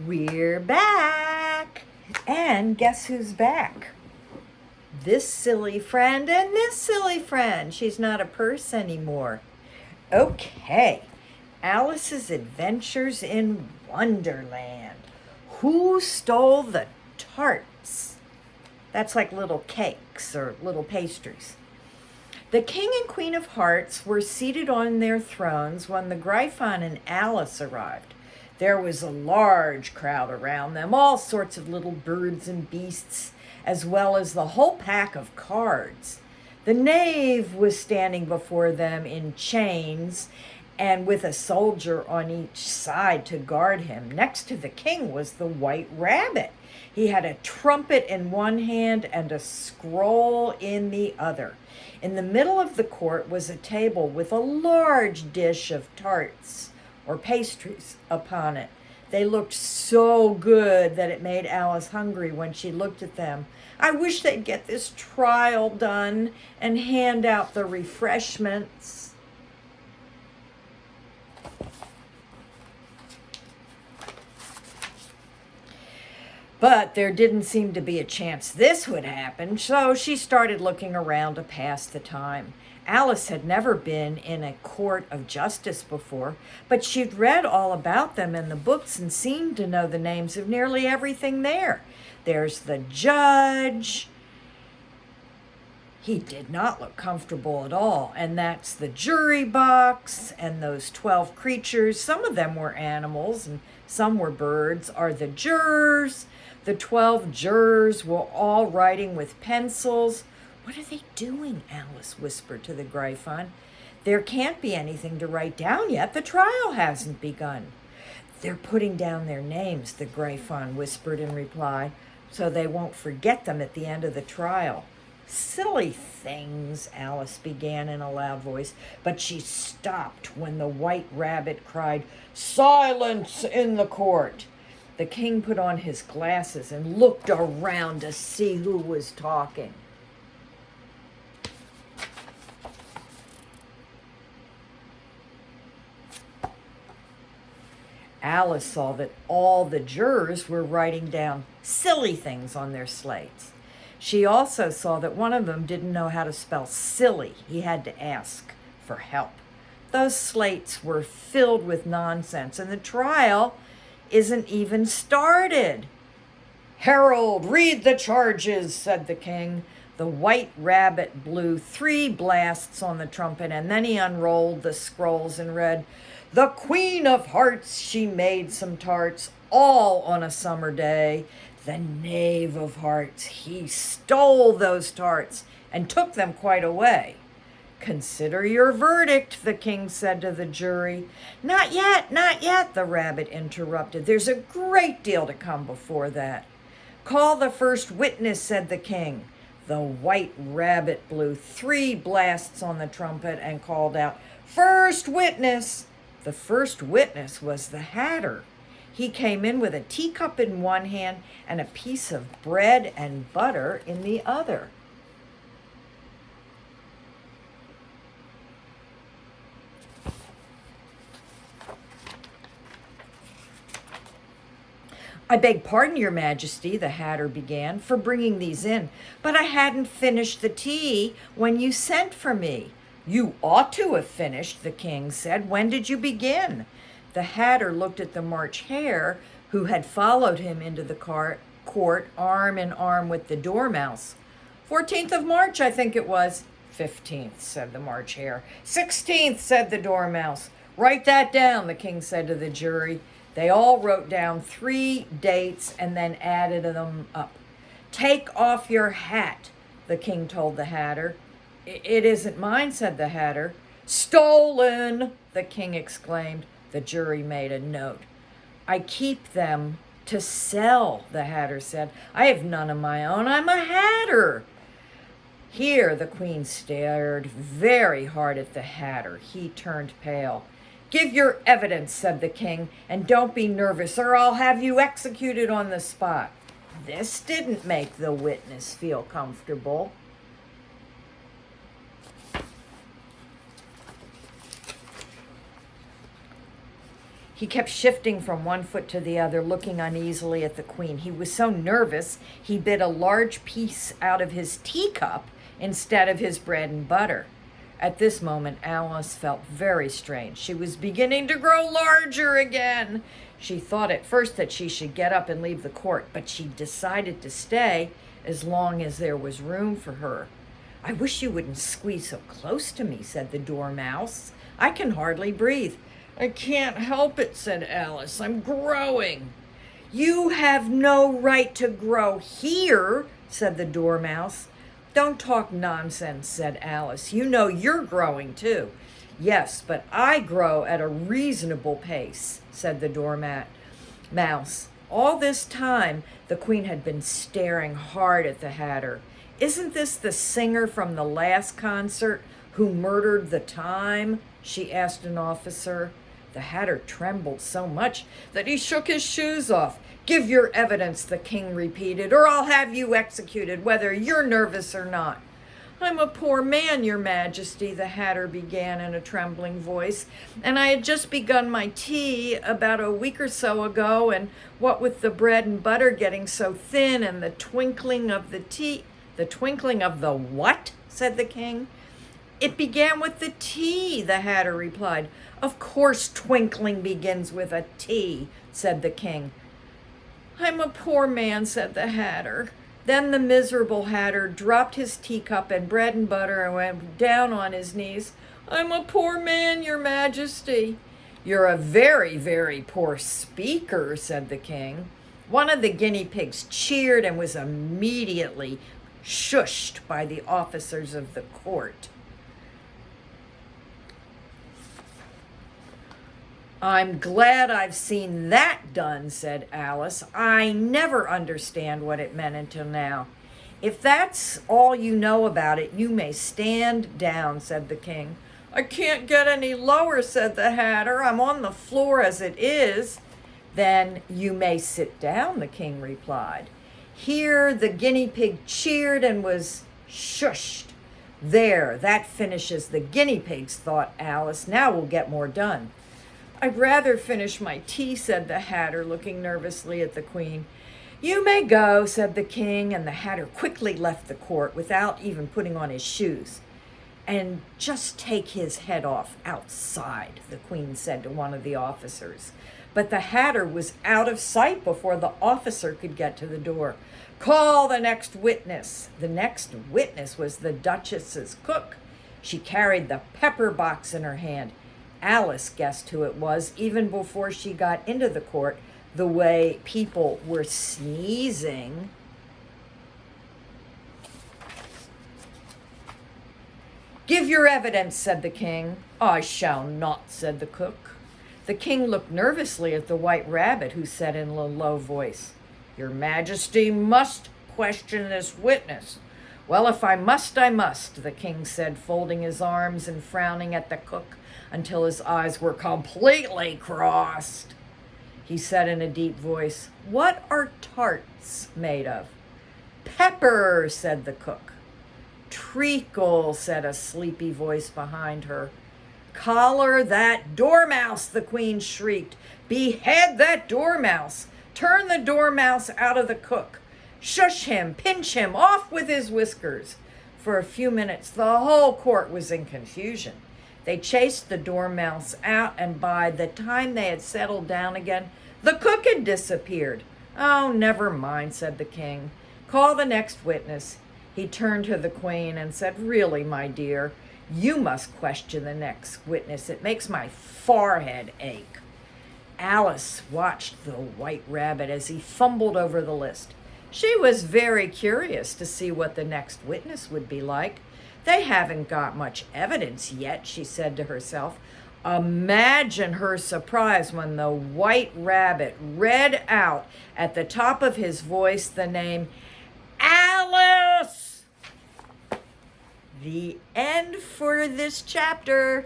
We're back! And guess who's back? This silly friend and this silly friend. She's not a purse anymore. Okay, Alice's Adventures in Wonderland. Who stole the tarts? That's like little cakes or little pastries. The King and Queen of Hearts were seated on their thrones when the Gryphon and Alice arrived. There was a large crowd around them, all sorts of little birds and beasts, as well as the whole pack of cards. The knave was standing before them in chains and with a soldier on each side to guard him. Next to the king was the white rabbit. He had a trumpet in one hand and a scroll in the other. In the middle of the court was a table with a large dish of tarts or pastries upon it. They looked so good that it made Alice hungry when she looked at them. I wish they'd get this trial done and hand out the refreshments. But there didn't seem to be a chance this would happen, so she started looking around to pass the time. Alice had never been in a court of justice before, but she'd read all about them in the books and seemed to know the names of nearly everything there. There's the judge. He did not look comfortable at all, and that's the jury box, and those 12 creatures, some of them were animals and some were birds, are the jurors. The 12 jurors were all writing with pencils. What are they doing? Alice whispered to the Gryphon. There can't be anything to write down yet. The trial hasn't begun. They're putting down their names, the Gryphon whispered in reply, so they won't forget them at the end of the trial. Silly things, Alice began in a loud voice, but she stopped when the white rabbit cried, "Silence in the court!" The king put on his glasses and looked around to see who was talking. Alice saw that all the jurors were writing down silly things on their slates. She also saw that one of them didn't know how to spell silly. He had to ask for help. Those slates were filled with nonsense, and the trial isn't even started. "Herald, read the charges," said the king. The white rabbit blew 3 blasts on the trumpet, and then he unrolled the scrolls and read, "The Queen of Hearts, she made some tarts, all on a summer day. The Knave of Hearts, he stole those tarts and took them quite away." "Consider your verdict," the king said to the jury. Not yet," the rabbit interrupted. "There's a great deal to come before that." "Call the first witness," said the king. The white rabbit blew 3 blasts on the trumpet and called out, "First witness!" The first witness was the Hatter. He came in with a teacup in one hand and a piece of bread and butter in the other. "I beg pardon, Your Majesty," the Hatter began, "for bringing these in, but I hadn't finished the tea when you sent for me." "You ought to have finished," the king said. "When did you begin?" The Hatter looked at the March Hare, who had followed him into the court arm in arm with the Dormouse. 14th of March, I think it was." 15th, said the March Hare. 16th, said the Dormouse. "Write that down," the king said to the jury. They all wrote down 3 dates and then added them up. "Take off your hat," the king told the Hatter. "It isn't mine," said the Hatter. "Stolen!" the king exclaimed. The jury made a note. "I keep them to sell," the Hatter said. "I have none of my own. I'm a Hatter." Here the queen stared very hard at the Hatter. He turned pale. "Give your evidence," said the king, "and don't be nervous, or I'll have you executed on the spot." This didn't make the witness feel comfortable. He kept shifting from one foot to the other, looking uneasily at the queen. He was so nervous, he bit a large piece out of his teacup instead of his bread and butter. At this moment, Alice felt very strange. She was beginning to grow larger again. She thought at first that she should get up and leave the court, but she decided to stay as long as there was room for her. "I wish you wouldn't squeeze so close to me," said the Dormouse. "I can hardly breathe." "I can't help it," said Alice. "I'm growing." "You have no right to grow here," said the Dormouse. "Don't talk nonsense," said Alice. "You know you're growing too." "Yes, but I grow at a reasonable pace," said the Dormouse. All this time, the queen had been staring hard at the Hatter. "Isn't this the singer from the last concert who murdered the time?" she asked an officer. The Hatter trembled so much that he shook his shoes off. "Give your evidence," the king repeated, "or I'll have you executed, whether you're nervous or not." "I'm a poor man, your majesty," the Hatter began in a trembling voice, "and I had just begun my tea about a week or so ago, and what with the bread and butter getting so thin and the twinkling of the tea—" "The twinkling of the what?" said the king. "It began with the tea," the Hatter replied. "Of course twinkling begins with a T," said the king. "I'm a poor man," said the Hatter. Then the miserable Hatter dropped his teacup and bread and butter and went down on his knees. "I'm a poor man, your majesty." "You're a very, very poor speaker," said the king. One of the guinea pigs cheered and was immediately shushed by the officers of the court. "I'm glad I've seen that done," said Alice. "I never understand what it meant until now." "If that's all you know about it, you may stand down," said the king. "I can't get any lower," said the Hatter. "I'm on the floor as it is." "Then you may sit down," the king replied. Here the guinea pig cheered and was shushed. "There, that finishes the guinea pigs," thought Alice. "Now we'll get more done." "I'd rather finish my tea," said the Hatter, looking nervously at the queen. "You may go," said the king, and the Hatter quickly left the court without even putting on his shoes. "And just take his head off outside," the queen said to one of the officers. But the Hatter was out of sight before the officer could get to the door. "Call the next witness." The next witness was the Duchess's cook. She carried the pepper box in her hand. Alice guessed who it was even before she got into the court, the way people were sneezing. "Give your evidence," said the king. "I shall not," said the cook. The king looked nervously at the White Rabbit, who said in a low voice, "Your Majesty must question this witness." "Well, if I must, I must," the king said, folding his arms and frowning at the cook until his eyes were completely crossed. He said in a deep voice, "What are tarts made of?" "Pepper," said the cook. "Treacle," said a sleepy voice behind her. "Collar that dormouse," the queen shrieked. "Behead that dormouse. Turn the dormouse out of the cook. Shush him, pinch him, off with his whiskers." For a few minutes, the whole court was in confusion. They chased the dormouse out, and by the time they had settled down again, the cook had disappeared. "Oh, never mind," said the king. "Call the next witness." He turned to the queen and said, "Really, my dear, you must question the next witness. It makes my forehead ache." Alice watched the White Rabbit as he fumbled over the list. She was very curious to see what the next witness would be like. "They haven't got much evidence yet," she said to herself. Imagine her surprise when the White Rabbit read out at the top of his voice the name Alice. The end for this chapter.